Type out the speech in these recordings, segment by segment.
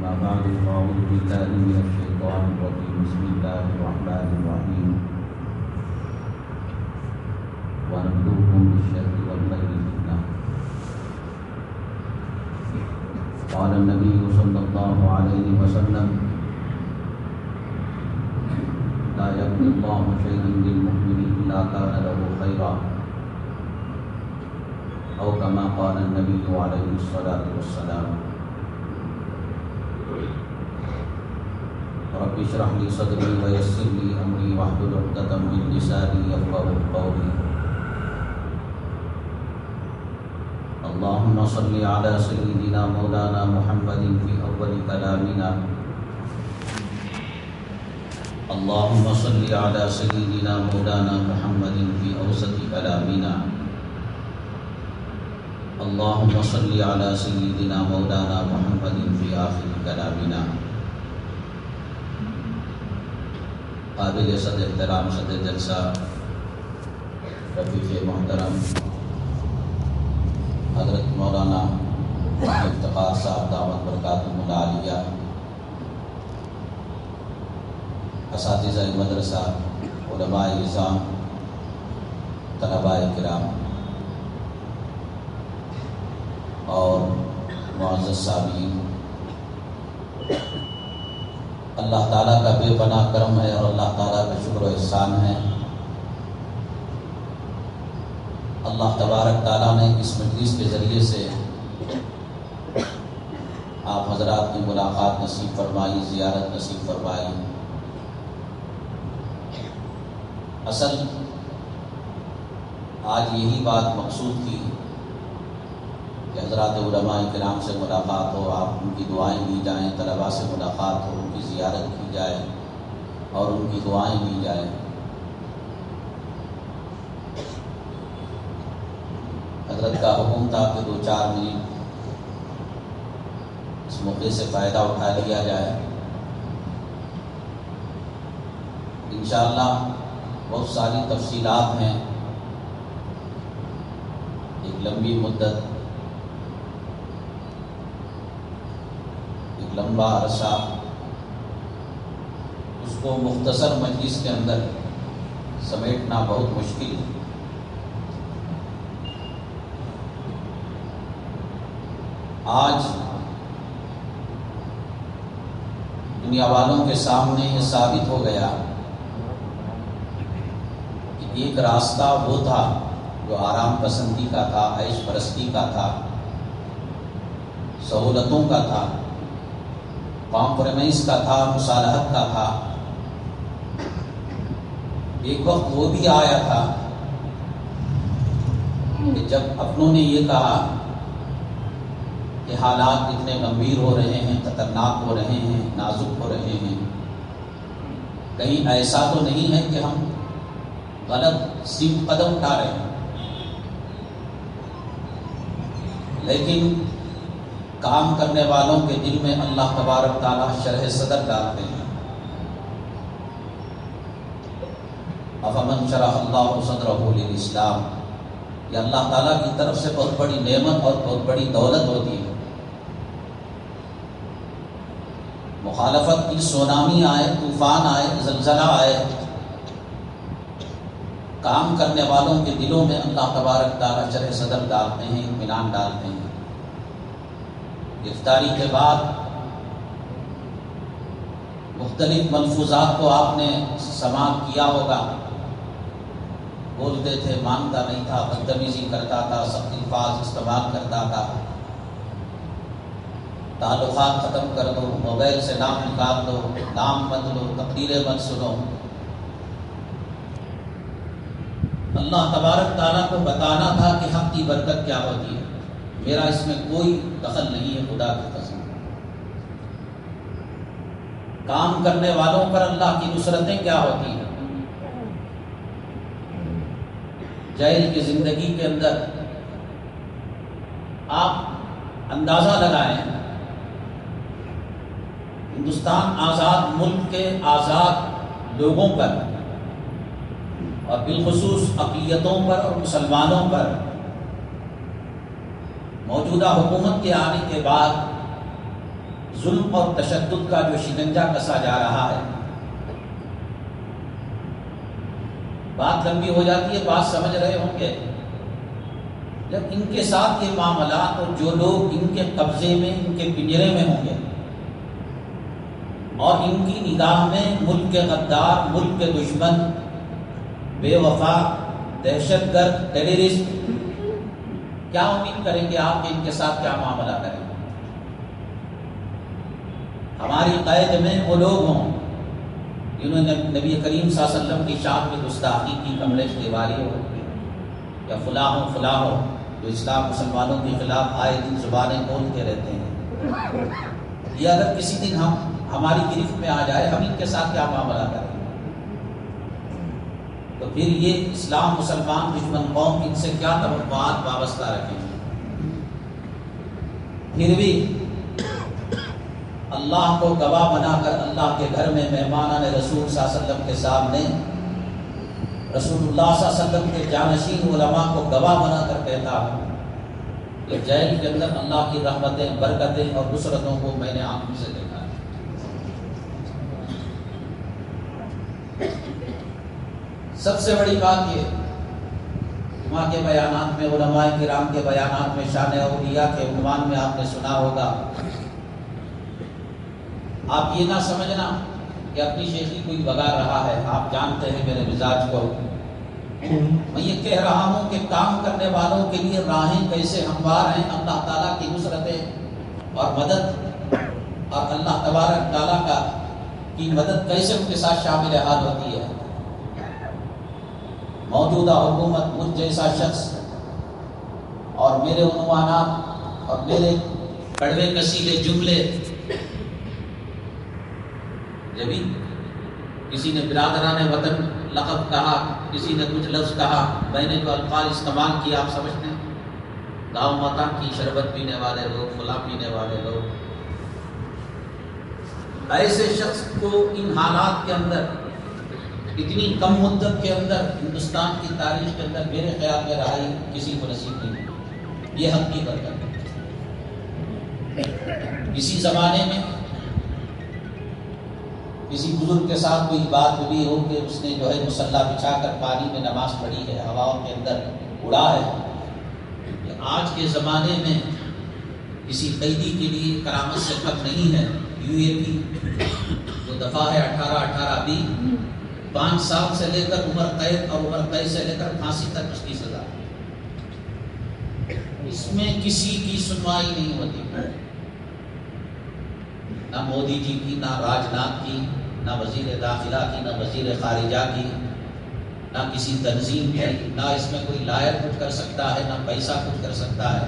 أما بعد فأعوذ بالله من الشيطان الرجيم بسم الله الرحمن الرحيم ونبلوكم بالشر والخير فتنة قال النبي صلى الله عليه وسلم لا يقضي الله شيئا للمؤمن إلا كان له خيرا أو كما قال النبي عليه الصلاة والسلام رب اشرح لي صدري ويسر لي أمري واحلل عقدة من لساني يفقهوا قولي اللهم صل على سيدنا مولانا محمد في أول كلامنا اللهم صل على سيدنا مولانا محمد في أوسط كلامنا اللهم صل على سيدنا مولانا محمد في آخر كلامنا. قابل صد احترام صدر جلسہ رفیق محترم حضرت مولانا افتخار صاحب دامت برکاتہ العالیہ، اساتذہ مدرسہ، علماء نظام، طلباء کرام اور معزز سامعین، اللہ تعالیٰ کا بے پناہ کرم ہے اور اللہ تعالیٰ کا شکر و احسان ہے. اللہ تبارک تعالیٰ نے اس مجلس کے ذریعے سے آپ حضرات کی ملاقات نصیب فرمائی، زیارت نصیب فرمائی. اصل آج یہی بات مقصود تھی کہ حضرات علماء کرام سے ملاقات ہو، آپ ان کی دعائیں لی جائیں، طلباء سے ملاقات ہو، ان کی زیارت کی جائے اور ان کی دعائیں لی جائیں. حضرت کا حکم تھا کہ 2-4 منٹ اس موقع سے فائدہ اٹھا لیا جائے. انشاءاللہ بہت ساری تفصیلات ہیں، ایک لمبی مدت، ایک لمبا عرصہ، اس کو مختصر مجلس کے اندر سمیٹنا بہت مشکل ہے. آج دنیا والوں کے سامنے یہ ثابت ہو گیا کہ ایک راستہ وہ تھا جو آرام پسندی کا تھا، عیش پرستی کا تھا، سہولتوں کا تھا، کمپرومائز کا تھا، مصالحت کا تھا. ایک وقت وہ بھی آیا تھا کہ جب اپنوں نے یہ کہا کہ حالات اتنے گمبھیر ہو رہے ہیں، خطرناک ہو رہے ہیں، نازک ہو رہے ہیں، کہیں ایسا تو نہیں ہے کہ ہم غلط سیدھ قدم اٹھا رہے ہیں. لیکن کام کرنے والوں کے دل میں اللہ تبارک تعالیٰ شرح صدر ڈالتے ہیں. افمن شرح اللہ صدرہ للاسلام، یہ اللہ تعالیٰ کی طرف سے بہت بڑی نعمت اور بہت بڑی دولت ہوتی ہے. مخالفت کی سونامی آئے، طوفان آئے، زلزلہ آئے، کام کرنے والوں کے دلوں میں اللہ تبارک تعالیٰ شرح صدر ڈالتے ہیں، اطمینان ڈالتے ہیں. افطاری کے بعد مختلف ملفوظات کو آپ نے سماعت کیا ہوگا. بولتے تھے، مانتا نہیں تھا، بدتمیزی کرتا تھا، سخت الفاظ استعمال کرتا تھا، تعلقات ختم کر دو، موبائل سے نام نکال دو، نام مت لو، تقریریں مت سنو. اللہ تبارک تعالیٰ کو بتانا تھا کہ حق کی برکت کیا ہوتی ہے. میرا اس میں کوئی دخل نہیں ہے، خدا کی قسم. کام کرنے والوں پر اللہ کی نصرتیں کیا ہوتی ہیں. جیل کی زندگی کے اندر آپ اندازہ لگائیں، ہندوستان آزاد ملک کے آزاد لوگوں پر اور بالخصوص اقلیتوں پر اور مسلمانوں پر موجودہ حکومت کے آنے کے بعد ظلم اور تشدد کا جو شکنجا کسا جا رہا ہے. بات لمبی ہو جاتی ہے، بات سمجھ رہے ہوں گے. جب ان کے ساتھ یہ معاملات اور جو لوگ ان کے قبضے میں، ان کے پنجرے میں ہوں گے اور ان کی نگاہ میں ملک کے غدار، ملک کے دشمن، بے وفا، دہشت گرد، ٹیررسٹ، کیا امید کریں گے آپ کہ ان کے ساتھ کیا معاملہ کریں؟ ہماری قید میں وہ لوگ ہوں جنہوں نے نبی کریم صلی اللہ علیہ وسلم کی شان میں گستاخی کی، کمرے دیواری ہو یا فلاں ہو جو اسلام مسلمانوں کے خلاف آئے دن زبانیں کھولتے رہتے ہیں. یہ اگر کسی دن ہماری گرفت میں آ جائے، ہم ان کے ساتھ کیا معاملہ کریں؟ تو پھر یہ اسلام مسلمان دشمن قوم ان سے کیا توقعات وابستہ رکھیں گے؟ پھر بھی اللہ کو گواہ بنا کر اللہ کے گھر میں مہمانان رسول صلی اللہ علیہ وسلم کے سامنے رسول اللہ صلی اللہ علیہ وسلم کے جانشین علماء کو گواہ بنا کر کہتا ہوں کہ جیل کے اندر اللہ کی رحمتیں، برکتیں اور نصرتوں کو میں نے آنکھوں سے دیکھا ہے. سب سے بڑی بات یہ، جمعہ کے بیانات میں، علماء کرام کے بیانات میں، شان اولیاء کے عنوان میں آپ نے سنا ہوگا. آپ یہ نہ سمجھنا کہ اپنی شیخی کوئی بگا رہا ہے. آپ جانتے ہیں میرے مزاج کو. میں یہ کہہ رہا ہوں کہ کام کرنے والوں کے لیے راہیں کیسے ہموار ہیں. اللہ تعالیٰ کی نصرتیں اور مدد اور اللہ تبارک تعالیٰ کی مدد کیسے ان کے ساتھ شامل حال ہوتی ہے. موجودہ حکومت، مجھ جیسا شخص اور میرے عنوانات اور میرے کڑوے کسیلے جملے، جبھی کسی نے برادران وطن لقب کہا، کسی نے کچھ لفظ کہا، میں نے جو الفاظ استعمال کیا آپ سمجھتے ہیں؟ گاؤں ماتا کی شربت پینے والے لوگ، فلاں پینے والے لوگ. ایسے شخص کو ان حالات کے اندر، اتنی کم مدت کے اندر، ہندوستان کی تاریخ کے اندر میرے خیال میں رہائی کسی کو نصیب نہیں. یہ حق کی برکت ہے. کسی زمانے میں کسی بزرگ کے ساتھ کوئی بات ہوئی ہو کہ اس نے جو ہے مصلی بچھا کر پانی میں نماز پڑھی ہے، ہواؤں کے اندر اڑا ہے. آج کے زمانے میں کسی قیدی کے لیے کرامت سے کم نہیں ہے. UAP جو دفعہ ہے 1818B، 5 سال سے لے کر عمر قید اور عمر قید سے لے کر پھانسی تک اس کی سزا. اس میں کسی کی سنوائی نہیں ہوتی، نہ مودی جی کی، نہ راج ناتھ کی، نہ وزیر داخلہ کی، نہ وزیر خارجہ کی، نہ کسی تنظیم کی. نہ اس میں کوئی لائر کچھ کر سکتا ہے، نہ پیسہ کچھ کر سکتا ہے.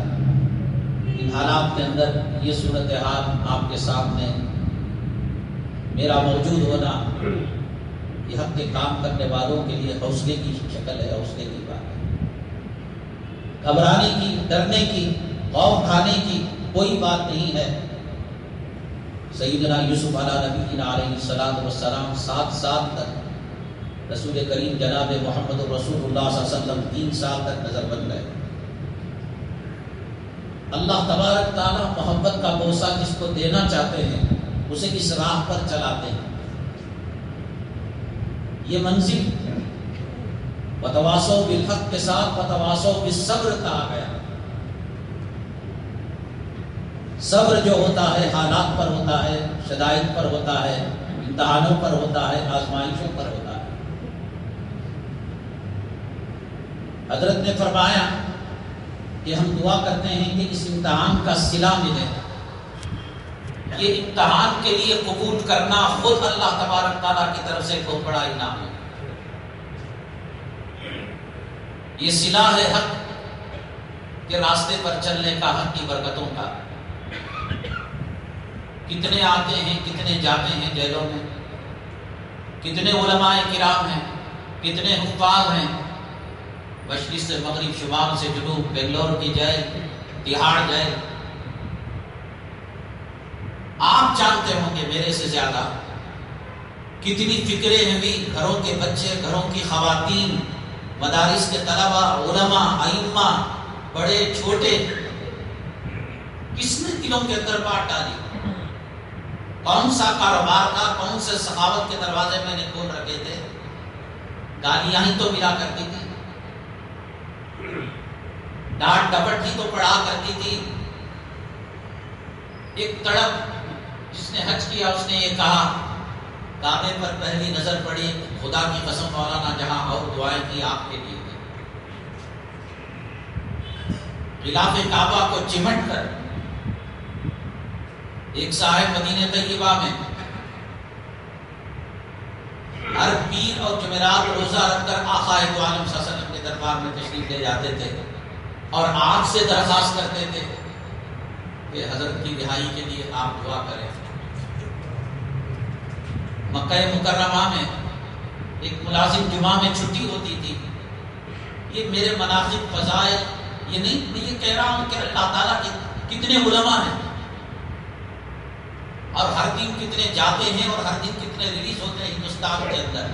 ان حالات کے اندر یہ صورتحال آپ کے سامنے، میرا موجود ہونا یہ حق کے کام کرنے والوں کے لیے حوصلے کی شکل ہے، حوصلے کی بات ہے. گھبرانے کی، ڈرنے کی، خوف کھانے کی کوئی بات نہیں ہے. سیدنا یوسف علیہ نبینا علیہ الصلوۃ والسلام 7 سال تک رسول کریم جناب محمد رسول اللہ صلی اللہ علیہ وسلم 3 سال تک نظر بند رہے. اللہ تبارک تعالیٰ محبت کا بوسہ جس کو دینا چاہتے ہیں اسے اس راہ پر چلاتے ہیں. یہ منزل وتواصوا بالحق کے ساتھ وتواصوا بالصبر کہا گیا. صبر جو ہوتا ہے حالات پر ہوتا ہے، شدائد پر ہوتا ہے، امتحانوں پر ہوتا ہے، آزمائشوں پر ہوتا ہے. حضرت نے فرمایا کہ ہم دعا کرتے ہیں کہ اس امتحان کا صلہ ملے. یہ امتحان کے لیے قبول کرنا خود اللہ تبارک تعالیٰ کی طرف سے بہت بڑا انعام ہے. یہ صلہ ہے حق کے راستے پر چلنے کا، حق کی برکتوں کا. کتنے آتے ہیں، کتنے جاتے ہیں جیلوں میں، کتنے علماء کرام ہیں، کتنے حفاظ ہیں. مشرق سے مغرب، شمال سے جنوب، بنگلور کی جیل، تہاڑ جیل. آپ جانتے ہوں گے میرے سے زیادہ کتنی فکریں ہوئی. گھروں کے بچے، گھروں کی خواتین، مدارس کے طلباء، علماء، ائمہ، بڑے چھوٹے، کس نے دلوں کے اندر بات ڈالی. کون سا کاروبار تھا، کون سے سخاوت کے دروازے میں نے کھول رکھے تھے، گالیاں ہی تو ملا کرتی تھی، ڈانٹ ڈپٹ ہی تو پڑا کرتی تھی۔ ایک تڑپ جس نے حج کیا اس نے یہ کہا، کعبے پر پہلی نظر پڑی، خدا کی قسم مولانا جہاں اور دعائیں کی آپ کے لیے، غلاف کعبہ کو چمٹ کر ایک صاحب مدینہ طیبہ میں ہر پیر اور جمعرات روزہ رکھ کر آقا دو عالم صلی اللہ علیہ وسلم کے دربار میں تشریف لے جاتے تھے اور آپ سے درخواست کرتے تھے کہ حضرت کی رہائی کے لیے آپ دعا کریں۔ مکہ مکرمہ میں ایک ملازم جمعہ میں چھٹی ہوتی تھی۔ یہ میرے مناقب فضائل یہ نہیں، میں یہ کہہ رہا ہوں کہ اللہ تعالیٰ کے کتنے علماء ہیں اور ہر دن کتنے جاتے ہیں اور ہر دن کتنے ریلیز ہوتے ہیں ہندوستان کے اندر،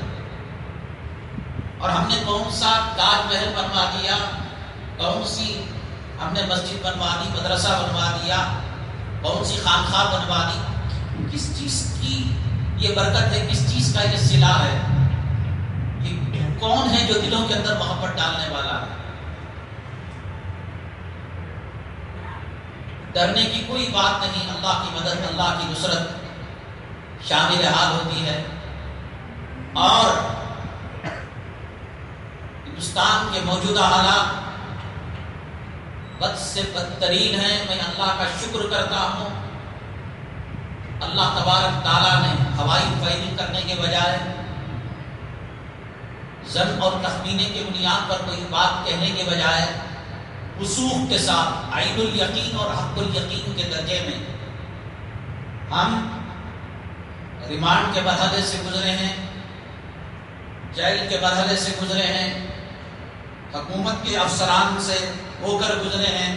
اور ہم نے کون سا تاج محل بنوا دیا، کون سی ہم نے مسجد بنوا دی، مدرسہ بنوا دیا، کون سی خانقاہ بنوا دی، کس چیز کی یہ برکت ہے، کس چیز کا یہ صلہ ہے، یہ کون ہے جو دلوں کے اندر محبت ڈالنے والا ہے۔ ڈرنے کی کوئی بات نہیں، اللہ کی مدد، اللہ کی نصرت شامل حال ہوتی ہے۔ اور ہندوستان کے موجودہ حالات بد سے بدترین ہیں۔ میں اللہ کا شکر کرتا ہوں، اللہ تبارک تعالیٰ نے ہوائی فائرنگ کرنے کے بجائے ظن اور تخمینے کی بنیاد پر کوئی بات کہنے کے بجائے وثوق کے ساتھ عین الیقین اور حق الیقین کے درجے میں ہم ریمانڈ کے مرحلے سے گزرے ہیں، جیل کے مرحلے سے گزرے ہیں، حکومت کے افسران سے ہو کر گزرے ہیں۔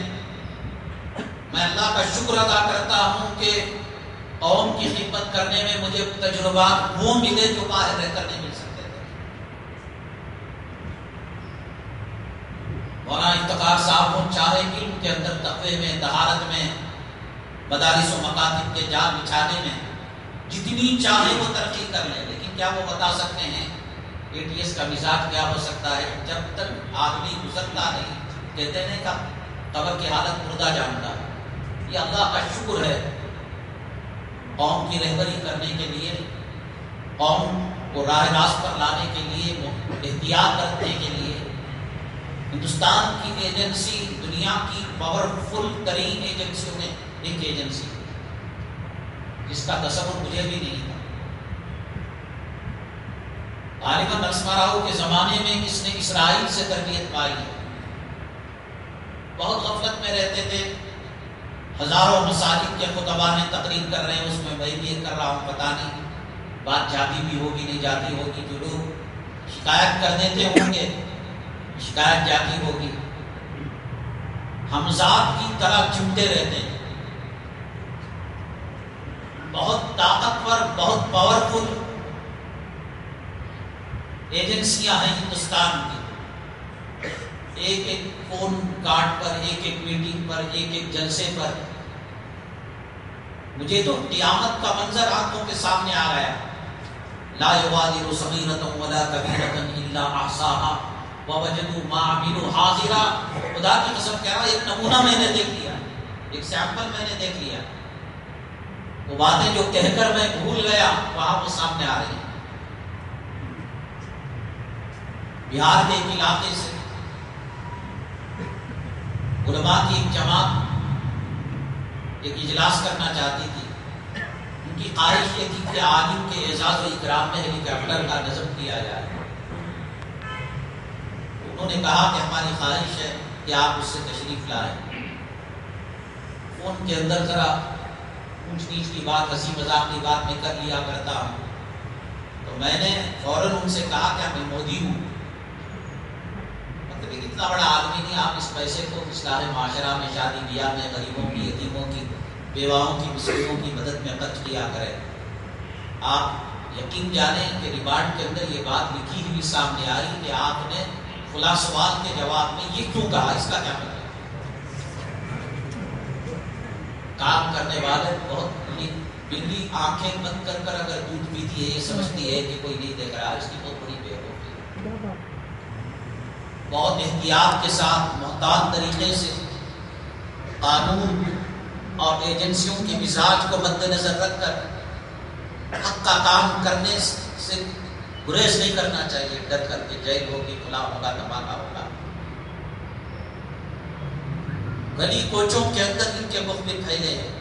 میں اللہ کا شکر ادا کرتا ہوں کہ قوم کی خدمت کرنے میں مجھے تجربات وہ ملے جو باہر رہ کر نہیں مل سکتے تھے۔ مولانا افتخار صاحب وہ چاہے علم کے اندر تقوی میں، طہارت میں، مدارس و مکاتب کے جال بچھانے میں جتنی چاہے وہ ترقی کر لیں، لیکن کیا وہ بتا سکتے ہیں ATS کا مزاج کیا ہو سکتا ہے جب تک آدمی گزرتا نہیں؟ کہتے ہیں کہ قبر کی حالت مردہ جانتا ہے۔ یہ اللہ کا شکر ہے، قوم کی رہبری کرنے کے لیے، قوم کو راہ راست پر لانے کے لیے، احتیاط کرنے کے لیے ہندوستان کی ایجنسی دنیا کی پاورفل ترین ایجنسیوں میں ایک ایجنسی جس کا تصور مجھے بھی نہیں تھا۔ غالباً اسماراؤ کے زمانے میں اس نے اسرائیل سے تربیت پائی ہے۔ بہت غفلت میں رہتے تھے، ہزاروں مساجد کے خطباء نے تقریر کر رہے ہیں، اس میں میں بھی کر رہا ہوں، پتہ نہیں بات جاتی بھی ہوگی نہیں جاتی ہوگی، جو لوگ شکایت کر دیتے ہوں گے شکایت جاتی ہوگی۔ ہمزاد کی طرح چمٹے رہتے ہیں، بہت طاقتور، بہت پاورفل ایجنسیاں ہیں ہندوستان کی۔ ایک ایک فون کارڈ پر، ایک ایک میٹنگ پر، ایک ایک جلسے پر مجھے تو قیامت کا منظر آنکھوں کے سامنے آ گیا۔ لا یغادر صغیرۃ ولا کبیرۃ الا احصاها ووجدوا ما عملوا حاضرا۔ خدا کی قسم کہہ رہا ہوں، ایک نمونہ میں نے دیکھ لیا، ایک سیمپل میں نے دیکھ لیا۔ وہ باتیں جو کہہ کر میں بھول گیا وہاں وہ سامنے آ رہی ہیں۔ بہار کے ایک علاقے سے علماء کی ایک جماعت ایک اجلاس کرنا چاہتی تھی۔ ان کی خواہش یہ تھی کہ عالم کے اعزاز و اکرام میں ہیلی کاپٹر کا نظم کیا جائے۔ انہوں نے کہا کہ ہماری خواہش ہے کہ آپ اس سے تشریف لائیں۔ فون کے اندر ذرا اونچ نیچ کی بات، ہنسی مذاق کی بات میں کر لیا کرتا ہوں، تو میں نے فوراً ان سے کہا کہ میں مودی ہوں۔ اتنا بڑا آدمی نہیں، آپ اس پیسے کو اصلاح معاشرہ میں، شادی بیاہ میں، غریبوں کی، یتیموں کی، بیواؤں کی، مسکینوں کی مدد میں خرچ کیا کریں۔ آپ یقین جانیں کہ ریمانڈ کے اندر یہ بات لکھی ہوئی سامنے آئی کہ آپ نے فلاں سوال کے جواب میں یہ کیوں کہا، اس کا کیا مطلب؟ کام کرنے والے بہت بلی آنکھیں بند کر کر اگر دودھ پیتی ہے، یہ سمجھتی ہے کہ کوئی نہیں دیکھ رہا، اس کی بہت بڑی بیوقوفی ہے۔ بہت احتیاط کے ساتھ محتاط طریقے سے قانون اور ایجنسیوں کے مزاج کو مد نظر رکھ کر حق کا کام کرنے سے گریز نہیں کرنا چاہیے، ڈر کر کے جیل ہوگی، کھلا ہوگا، دھماکہ ہوگا۔ گلی کوچوں کے اندر ان کے مخبر پھیلے ہیں،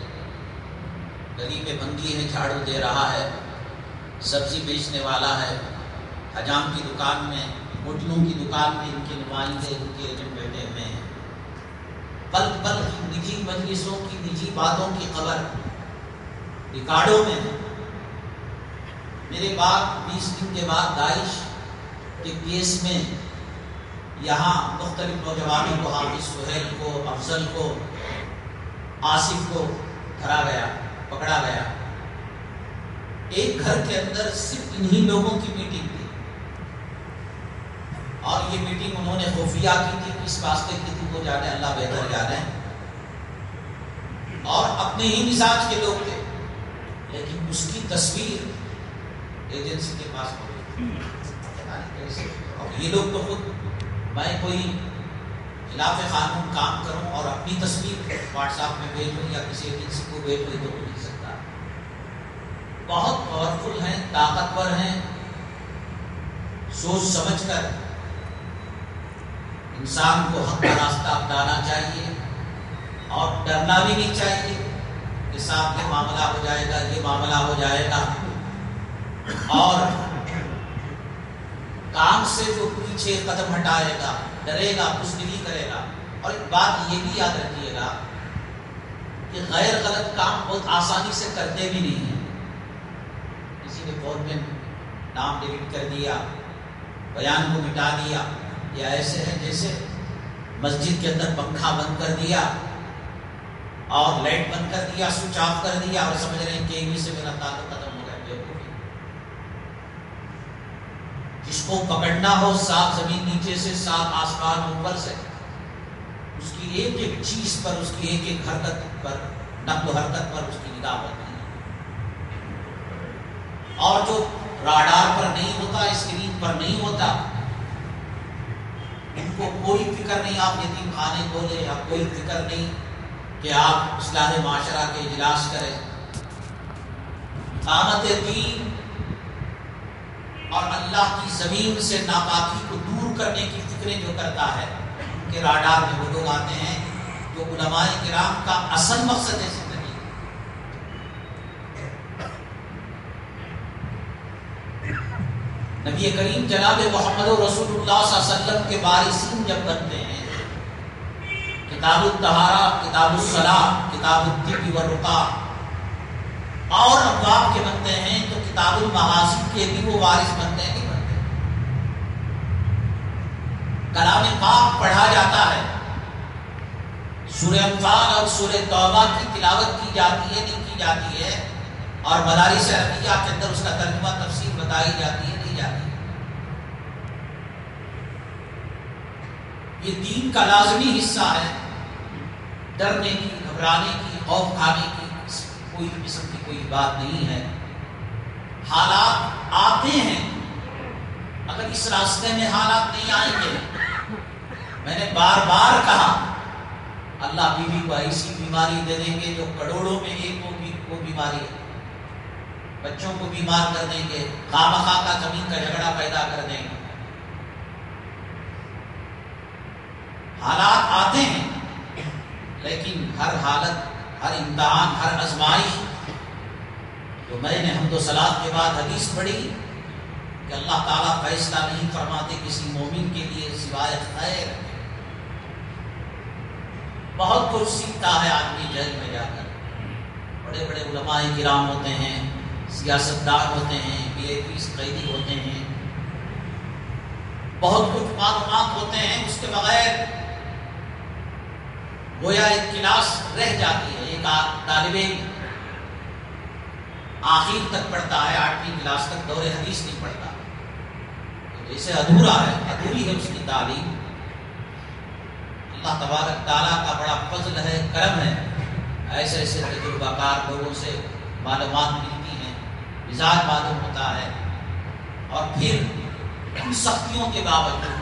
گلی میں بندی ہے، جھاڑو دے رہا ہے، سبزی بیچنے والا ہے، حجام کی دکان میں، ہوٹلوں کی دکان میں ان کے نمائندے، ان کے ایجنٹ بیٹھے ہوئے ہیں۔ پل پل نجی مجلسوں کی نجی باتوں کی خبر ریکارڈوں میں ہے۔ میرے بعد 20 دن کے بعد داعش کے کیس میں یہاں مختلف نوجوانوں کو، حافظ سہیل کو، افضل کو، آصف کو دھرا گیا، پکڑا گیا۔ ایک گھر کے اندر صرف انہی لوگوں کی میٹنگ تھی، اور یہ میٹنگ انہوں نے خفیہ کی تھی، اس واسطے کی تھی وہ جانے، اللہ بہتر جانے، اور اپنے ہی مزاج کے لوگ تھے، لیکن اس کی تصویر ایجنسی کے پاس پہنچی۔ اور یہ لوگ تو خود، میں کوئی خلاف قانون کام کروں اور اپنی تصویر واٹس ایپ میں بھیجوں یا کسی ایجنسی کو بھیجوں، تو ہو نہیں سکتا۔ بہت پاورفل ہیں، طاقتور ہیں، سوچ سمجھ کر انسان کو حق کا راستہ اپنانا چاہیے، اور ڈرنا بھی نہیں چاہیے کہ صاحب یہ معاملہ ہو جائے گا، یہ معاملہ ہو جائے گا، اور کام سے جو پیچھے قدم ہٹائے گا، ڈرے گا، بزدلی کرے گا۔ اور ایک بات یہ بھی یاد رکھیے گا کہ غیر غلط کام بہت آسانی سے کرتے بھی نہیں ہیں۔ کسی نے فون میں نام ڈیلیٹ کر دیا، بیان کو مٹا دیا، یا ایسے ہے جیسے مسجد کے اندر پنکھا بند کر دیا اور لائٹ بند کر دیا، سوئچ آف کر دیا، اور سمجھ رہے ہیں کہ انہی سے میرا تعلق ختم ہو گیا۔ جس کو پکڑنا ہو 7 زمین نیچے سے 7 آسمان اوپر سے، اس کی ایک ایک چیز پر، اس کی ایک ایک حرکت پر، نقل و حرکت پر اس کی نگاہ ہوتی ہے، اور جو راڈار پر نہیں ہوتا، اسکرین پر نہیں ہوتا، ان کو کوئی فکر نہیں آپ یتیم خانے کھولیں، یا کوئی فکر نہیں کہ آپ اصلاح معاشرہ کے اجلاس کریں۔ قامت دین اور اللہ کی زمین سے ناپاکی کو دور کرنے کی فکریں جو کرتا ہے، ان کے راڈار میں وہ لوگ آتے ہیں جو علماء کرام کا اصل مقصد ہے زندگی۔ نبی کریم جناب محمد رسول اللہ صلی اللہ علیہ وسلم کے وارثین جب بنتے ہیں، کتاب الطہارہ، کتاب الصلاۃ، کتاب الطب والرقیٰ اور ابواب کے بنتے ہیں، تو کتاب المغازی کے بھی وہ وارث بنتے ہیں، نہیں بنتے؟ کلام پاک پڑھا جاتا ہے، سورہ انفال اور سورہ توبہ کی تلاوت کی جاتی ہے، نہیں کی جاتی ہے، اور مدارس عربیہ کے اندر اس کا ترجمہ تفسیر بتائی جاتی ہے، نہیں جاتی ہے۔ یہ دین کا لازمی حصہ ہے۔ ڈرنے کی، گھبرانے کی، خوف کھانے کی کوئی قسم کی کوئی بات نہیں ہے۔ حالات آتے ہیں، اگر اس راستے میں حالات نہیں آئیں گے، میں نے بار بار کہا اللہ بیوی کو ایسی بیماری دے دیں گے جو کروڑوں میں ایک کو بیماری ہے، بچوں کو بیمار کر دیں گے، خواہ کا زمین کا جھگڑا پیدا کر دیں گے۔ حالات آتے ہیں، لیکن ہر حالت، ہر امتحان، ہر آزمائش، تو میں نے حمد و صلات کے بعد حدیث پڑھی کہ اللہ تعالیٰ فیصلہ نہیں فرماتے کسی مومن کے لیے سوائے خیر۔ بہت کچھ سیکھتا ہے آدمی جیل میں جا کر، بڑے بڑے علماء کرام ہوتے ہیں، سیاستدان ہوتے ہیں، VIPs قیدی ہوتے ہیں، بہت کچھ معلومات ہوتے ہیں، اس کے بغیر گویا ایک کلاس رہ جاتی ہے۔ ایک طالب علم آخر تک پڑھتا ہے، 8ویں کلاس تک دور حدیث نہیں پڑھتا، جیسے ادھورا ہے، ادھوری ہے اس کی تعلیم۔ اللہ تبارک تعالیٰ کا بڑا فضل ہے، کرم ہے، ایسے ایسے تجربہ کار لوگوں سے معلومات ملتی ہیں، مزاج معلوم ہوتا ہے. اور پھر ان سختیوں کے باوجود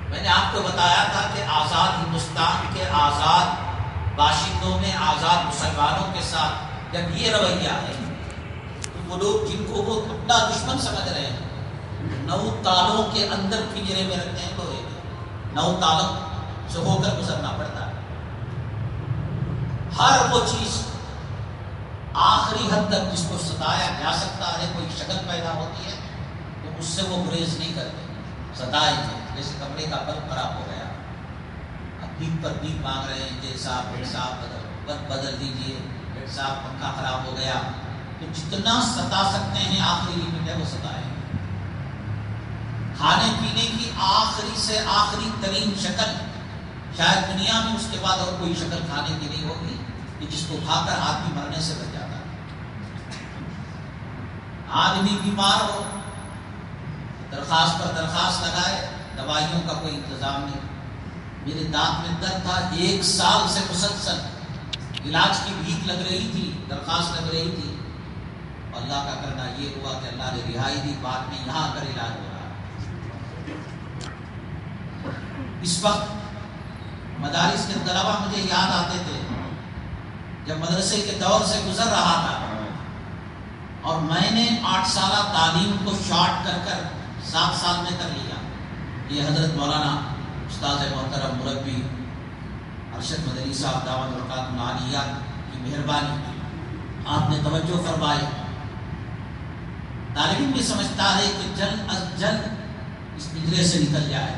میں نے آپ کو بتایا تھا کہ آزاد ہندوستان کے آزاد باشندوں میں، آزاد مسلمانوں کے ساتھ جب یہ رویہ ہے تو وہ لوگ جن کو وہ اپنا دشمن سمجھ رہے ہیں 9 تالوں کے اندر پنجرے میں رکھتے ہیں لوہے کے، 9 تالوں سے ہو کر گزرنا پڑتا ہے. ہر وہ چیز آخری حد تک جس کو ستایا جا سکتا ہے، کوئی شکل پیدا ہوتی ہے تو اس سے وہ گریز نہیں کرتے، ستائیں گے. جیسے کپڑے کا بلب خراب ہو گیا، اب بیک پر بیک مانگ رہے ہیں کہ صاحب بیٹ صاحب بدل دیجیے، بیٹ صاحب پنکھا خراب ہو گیا. تو جتنا ستا سکتے ہیں آخری لمٹ ہے وہ ستائیں. کھانے پینے کی آخری سے آخری ترین شکل شاید دنیا میں اس کے بعد اور کوئی شکل کھانے کی نہیں ہوگی کہ جس کو کھا کر آدمی مرنے سے بچ جاتا ہے. آدمی بیمار ہو درخواست پر درخواست لگائے، دوائیوں کا کوئی انتظام نہیں. میرے دانت میں درد تھا 1 سال سے مسلسل، علاج کی بھیک لگ رہی تھی، درخواست لگ رہی تھی. اللہ کا کرنا یہ ہوا کہ اللہ نے رہائی دی، بعد میں یہاں کر علاج ہو رہا. اس وقت مدارس کے طلبہ مجھے یاد آتے تھے جب مدرسے کے دور سے گزر رہا تھا، اور میں نے 8 سالہ تعلیم کو شارٹ کر 7 سال میں کر لیا. یہ حضرت مولانا استاد محترم مربی ارشد مدنی صاحب دعوت برکات العالیہ کی مہربانی، آپ نے توجہ فرمائی. طالب علم بھی سمجھتا ہے کہ جلد از جلد اس پنجرے سے نکل جائے.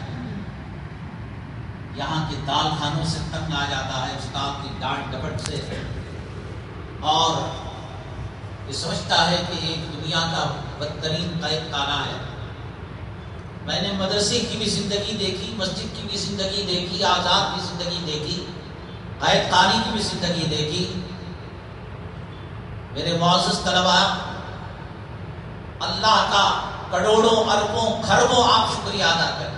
یہاں کے دال خانوں سے تنگ آ جاتا ہے استاد کی ڈانٹ ڈپٹ سے، اور یہ سمجھتا ہے کہ ایک دنیا کا بدترین قید خانہ ہے. میں نے مدرسے کی بھی زندگی دیکھی، مسجد کی بھی زندگی دیکھی، آزاد کی زندگی دیکھی، قید خانے کی بھی زندگی دیکھی. میرے معزز طلباء، اللہ کا کروڑوں اربوں کھربوں آپ شکریہ ادا کریں.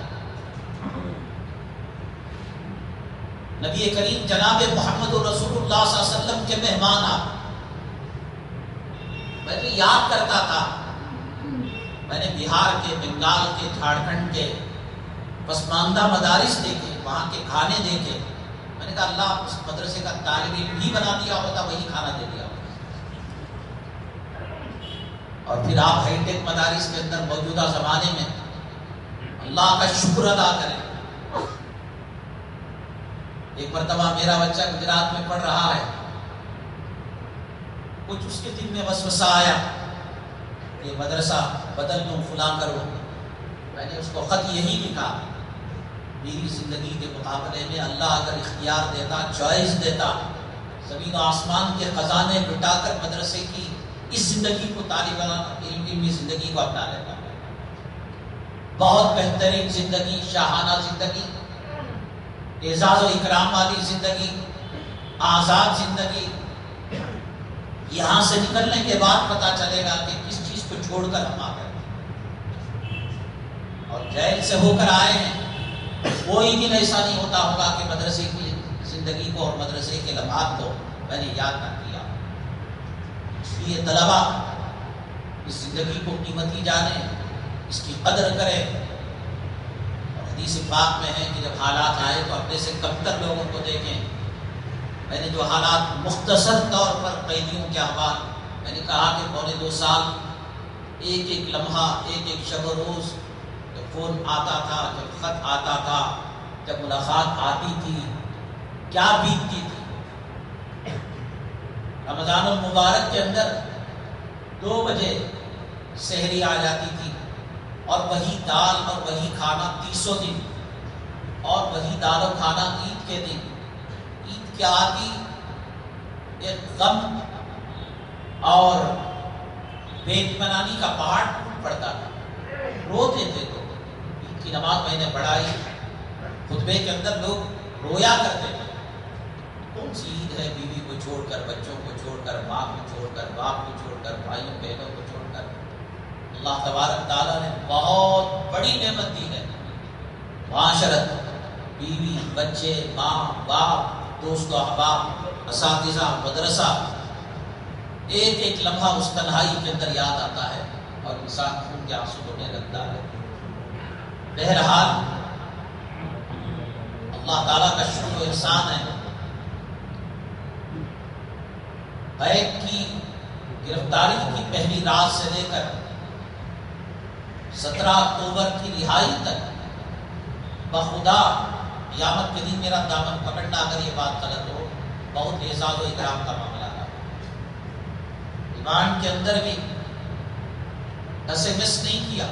نبی کریم جناب محمد رسول اللہ صلی اللہ علیہ وسلم کے مہمان آپ. میں بھی یاد کرتا تھا، میں نے بہار کے، بنگال کے، جھارکھنڈ کے پسماندہ مدارس دیکھے، وہاں کے کھانے دیکھے. میں نے کہا اللہ اس مدرسے کا طالب علم بھی بنا دیا ہوتا، وہی کھانا دے دیا ہوتا. اور پھر آپ ہائی ٹیک مدارس کے اندر موجودہ زمانے میں اللہ کا شکر ادا کریں. ایک مرتبہ میرا بچہ گجرات میں پڑھ رہا ہے، کچھ اس کے دل میں وسوسہ آیا کہ مدرسہ بدل دوں، فلاں کرو. میں نے اس کو خط یہی لکھا، میری زندگی کے مقابلے میں اللہ اگر اختیار دیتا، چوائس دیتا، زمین و آسمان کے خزانے لٹا کر مدرسے کی اس زندگی کو، طالب علمی زندگی کو اپنا لیتا. بہت بہترین زندگی، شاہانہ زندگی، اعزاز و اکرام والی زندگی، آزاد زندگی. یہاں سے نکلنے کے بعد پتا چلے گا کہ کس چیز کو چھوڑ کر ہم آ گئے. اور جیل سے ہو کر آئے ہیں، کوئی دن ایسا نہیں ہوتا ہوگا کہ مدرسے کی زندگی کو اور مدرسے کے لمحات کو میں نے یاد نہ کیا. اس لیے طلبا اس زندگی کو قیمتی جانیں، اس کی قدر کریں. اور حدیث پاک میں ہے کہ جب حالات آئے تو اپنے سے کم تر لوگوں کو دیکھیں. میں نے جو حالات مختصر طور پر قیدیوں کے احوال، میں نے کہا کہ 2.25 سال، ایک ایک لمحہ، ایک ایک شب و روز، جب فون آتا تھا، جب خط آتا تھا، جب ملاقات آتی تھی، کیا بیتتی تھی. رمضان المبارک کے اندر 2 بجے سحری آ جاتی تھی، اور وہی دال اور وہی کھانا 30 دن، اور وہی دال و کھانا عید کے دن. عید کے آتی ایک غم اور پیٹ بنانی کا پہاڑ ٹوٹ پڑتا تھا، روتے تھے. تو عید کی نماز میں نے پڑھائی، خطبے کے اندر لوگ رویا کرتے تھے. کون سی عید ہے بیوی کو چھوڑ کر، بچوں کو چھوڑ کر، ماں کو چھوڑ کر، باپ کو چھوڑ کر، بھائیوں بہنوں کو چھوڑ کر. اللہ تبارک تعالیٰ نے بہت بڑی نعمت دی ہے. معاشرت، بیوی، بچے، ماں باپ، دوست و احباب، اساتذہ، مدرسہ، ایک ایک لمحہ اس تنہائی کے اندر یاد آتا ہے اور انسان خون کے آنسو رونے لگتا ہے۔ بہرحال اللہ تعالیٰ کا شکر و احسان ہے، بیک کی گرفتاری کی پہلی رات سے لے کر 17 اکتوبر کی رہائی تک بخدا قیامت کے دن میرا دامن پکڑنا اگر یہ بات غلط ہو، بہت اعزاز و اکرام کا معاملہ تھا۔ ایمان کے اندر بھی مس نہیں کیا،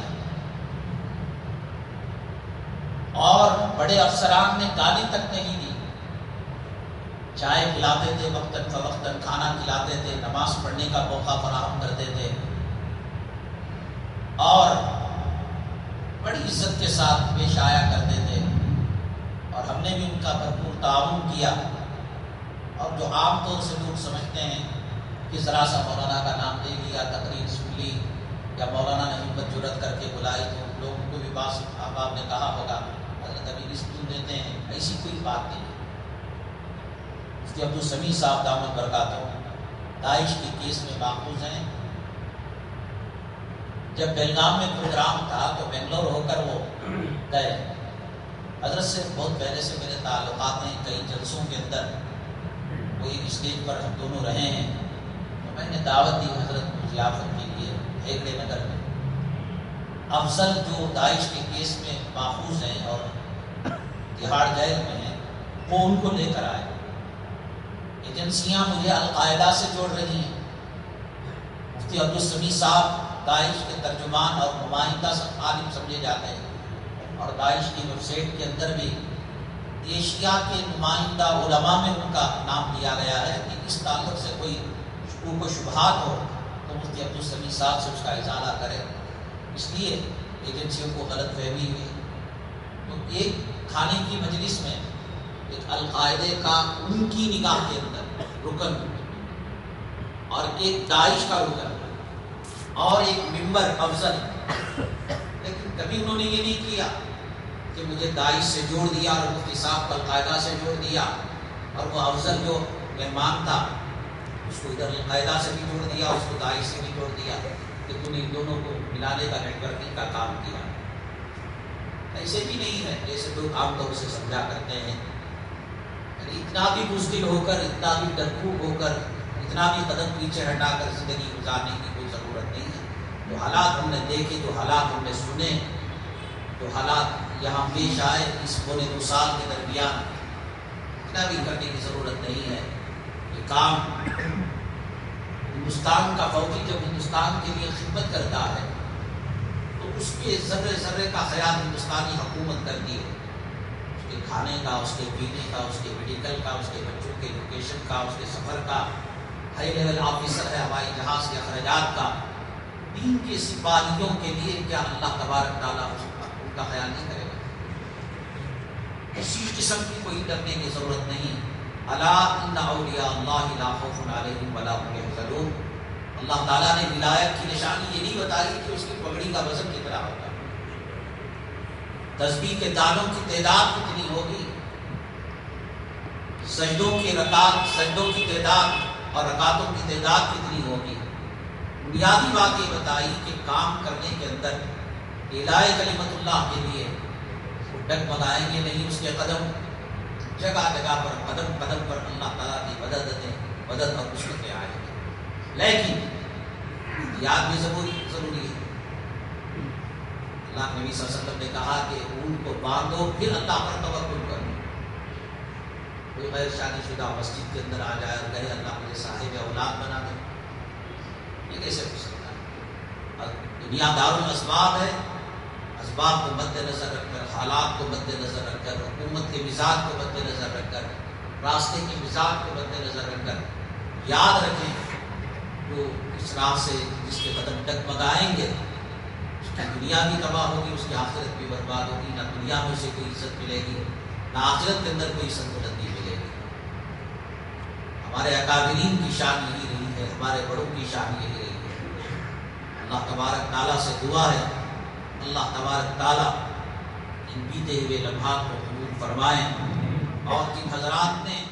اور بڑے افسران نے گالی تک نہیں دی، چائے پلاتے تھے وقتاً فوقتاً، کھانا کھلاتے تھے، نماز پڑھنے کا موقع فراہم کرتے تھے، اور بڑی عزت کے ساتھ پیش آیا کرتے تھے، اور ہم نے بھی ان کا بھرپور تعاون کیا۔ اور جو عام طور سے لوگ سمجھتے ہیں کہ ذرا سا مولانا کا نام لے لیا، تقریر سن لی، یا مولانا نے ہمت جرأت کر کے بلائی تو لوگوں کو بھی بعض احباب نے کہا ہوگا حضرت ابھی رزق کیوں دیتے ہیں، ایسی کوئی بات نہیں ہے۔ مفتی عبدالسمیع صاحب دامت برکاتہ داعش کے کیس میں ماخوذ ہیں۔ جب بیلگام میں پروگرام تھا تو بنگلور ہو کر وہ گئے۔ حضرت سے بہت پہلے سے میرے تعلقات ہیں، کئی جلسوں کے اندر وہ ایک اسٹیج پر ہم دونوں رہے ہیں، تو میں نے دعوت دی حضرت کو ضیافت کے لیے ہیگڑے نگر میں۔ افضل جو داعش کے کیس میں ماخوذ ہیں اور تہاڑ جیل میں ہیں، وہ ان کو لے کر آئے۔ ایجنسیاں مجھے القاعدہ سے جوڑ رہی ہیں۔ مفتی عبدالسمیع صاحب داعش کے ترجمان اور نمائندہ عالم سمجھے جاتے ہیں، اور داعش کی ویب سائٹ کے اندر بھی ایشیا کے نمائندہ علماء میں ان کا نام لیا گیا ہے کہ اس تعلق سے کوئی شکوک و شبہات ہو تو مفتی عبدالسمیع صاحب سے اس کا ازالہ کرے۔ اس لیے ایجنسیوں کو غلط فہمی ہوئی، تو ایک کھانے کی مجلس میں ایک القاعدے کا ان کی نگاہ کے اندر رکن، اور ایک داعش کا رکن، اور ایک ممبر افضل، لیکن کبھی انہوں نے یہ نہیں کیا کہ مجھے داعش سے جوڑ دیا اور مفتی صاحب کو القاعدہ سے جوڑ دیا، اور وہ افضل جو مہمان تھا اس کو ادھر القاعدہ سے بھی جوڑ دیا، اس کو داعش سے بھی جوڑ دیا، کہ تم ان دونوں کو ملانے کا نیٹ ورکنگ کا کام کیا۔ ایسے بھی نہیں ہے جیسے لوگ عام طور سے سمجھا کرتے ہیں۔ اتنا بھی بزدل ہو کر، اتنا بھی ڈرپوک ہو کر، اتنا بھی قدم پیچھے ہٹا کر زندگی گزارنے کی کوئی ضرورت نہیں ہے۔ جو حالات ہم نے دیکھے، جو حالات ہم نے سنے، جو حالات یہاں پیش آئے اس پونے 2 سال کے درمیان، اتنا بھی کرنے کی ضرورت نہیں ہے۔ یہ کام ہندوستان کا فوجی جب ہندوستان کے لیے خدمت کرتا ہے تو اس کے ذرے ذرے کا خیال ہندوستانی حکومت کرتی ہے، اس کے کھانے کا، اس کے پینے کا، اس کے میڈیکل کا، اس کے بچوں کے ایجوکیشن کا، اس کے سفر کا، ہائی لیول آفیسر ہے ہوائی جہاز کے اخراجات کا۔ دین کے سپاہیوں کے لیے کیا اللہ تبارک تعالیٰ ان کا خیال نہیں کرے گا؟ کسی قسم کی کوئی ڈرنے کی ضرورت نہیں۔ الا ان اولیاء اللہ لا خوف علیہم ولا هم يحزنون۔ اللہ تعالیٰ نے ولایت کی نشانی یہ نہیں بتائی کہ اس کی پگڑی کا وزن کتنا ہوگا، تسبیح کے دانوں کی تعداد کتنی ہوگی، سجدوں کی تعداد اور رکعتوں کی تعداد کتنی ہوگی۔ بنیادی بات یہ بتائی کہ کام کرنے کے اندر اعلاء کلمت اللہ کے لیے ڈگمگائیں گے نہیں، اس کے قدم جگہ جگہ پر، قدم قدم پر اللہ تعالیٰ کی مدد اور نصرتیں آئیں گی۔ لیکن یاد بھی ضروری ہے۔ اللہ نبی صلی اللہ علیہ وسلم نے کہا کہ اونٹ کو باندھو پھر اللہ پر توکل کرو۔ کوئی غیر شادی شدہ مسجد کے اندر آ جائے اور کہے اللہ مجھے صاحب اولاد بنا دے، یہ کیسے ہو سکتا ہے؟ دنیا دار الاسباب ہے، اسباب کو مد نظر رکھ کر، حالات کو مد نظر رکھ کر، حکومت کے مزاج کو مد نظر رکھ کر، راستے کے مزاج کو مد نظر رکھ کر یاد رکھیں جو اس راہ سے جس کے قدم ڈگمگائیں گے اس کی دنیا بھی تباہ ہوگی، اس کی آخرت بھی برباد ہوگی۔ نہ دنیا میں اسے کوئی عزت ملے گی، نہ آخرت کے اندر کوئی سنتولت ملے گی۔ ہمارے اکابرین کی شان یہی رہی ہے، ہمارے بڑوں کی شان یہی رہی ہے۔ اللہ تبارک تعالیٰ سے دعا ہے اللہ تبارک تعالیٰ ان بیتے ہوئے لمحات کو قبول فرمائیں، اور جن حضرات نے